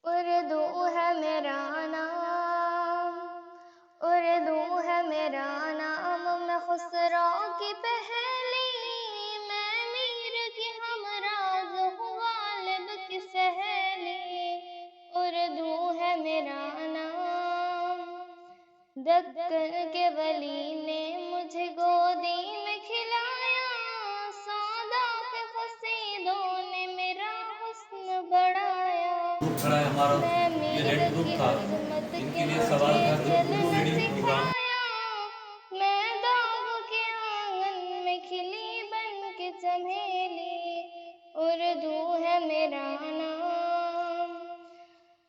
اردو ہے میرا نام، اردو ہے میرا نام، میں خسرو کی پہلی، میں میر کی ہمراز ہوں، غالب کی سہیلی، اردو ہے میرا نام۔ دکن کے ولی نے مجھے گودی میں کھلایا، سودا کے قصیدوں نے میرا حسن بڑھایا، کھڑا ہے ہمارا یہ ریڈ گروپ تھا، ان کے لیے سوال تھا جو اردو ریڈنگ پروگرام۔ میں داغ کے آنگن میں کھلی بن کے چمیلی، اردو ہے میرا نام۔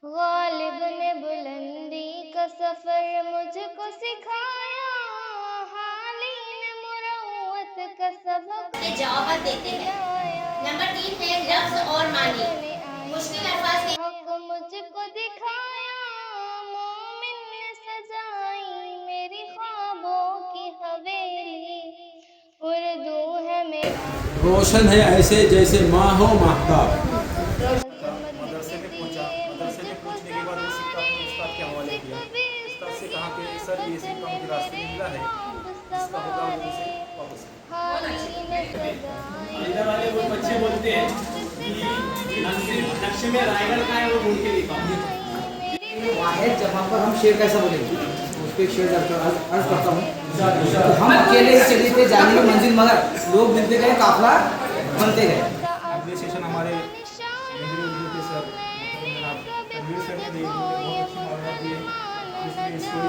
غالب نے بلندی کا سفر مجھ کو سکھایا، حالی نے مروت کا سبق جوابات دیتے ہیں۔ نمبر 3 ہے لفظ اور معنی۔ مشکل الفاظ کے حق مجھ کو دکھایا، مومن نے سجائی میری خوابوں کی حویلی، اردو ہے میرا روشن ہے ایسے جیسے ماہ و ماہتاب۔ مدرسے میں پہنچا، مدرسے میں پہنچنے کے بعد وہ سکہ اپنے استاد کے حوالے کیا۔ استاد سے کہا کہ سر یہ سکہ مجھے راستے میں ملا ہے، جس کا ہوگا وہ مجھے واپس کریں۔ ادھر والے وہ بچے بولتے ہیں کہ نقشے میں رائے گڑھ کا ہے وہ ڈھونڈ کے دکھاؤ۔ واحد جگہ پر ہم شعر کیسا بولیں گے؟ اس پہ ایک شعر عرض کرتا ہوں کہ ہم اکیلے ہی چلے تھے جانے کی منزل، مگر لوگ ملتے گئے، قافلہ بنتے گئے۔ اگلے سیشن ہمارے اردو کے سر جناب تنویر سر نے دی، بہت اچھی معلومات دی ہے، جس میں اس کو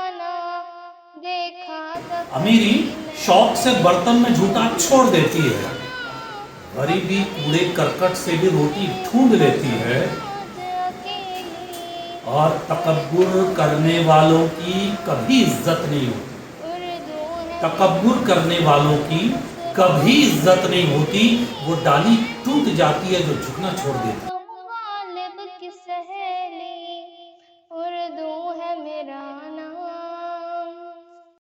امیری شوق سے برتن میں جھوٹا چھوڑ دیتی ہے، غریبی کوڑے کرکٹ سے بھی روٹی ڈھونڈ لیتی ہے، اور تکبر کرنے والوں کی کبھی عزت نہیں ہوتی، تکبر کرنے والوں کی کبھی عزت نہیں ہوتی، وہ ڈالی ٹوٹ جاتی ہے جو جھکنا چھوڑ دیتی ہے۔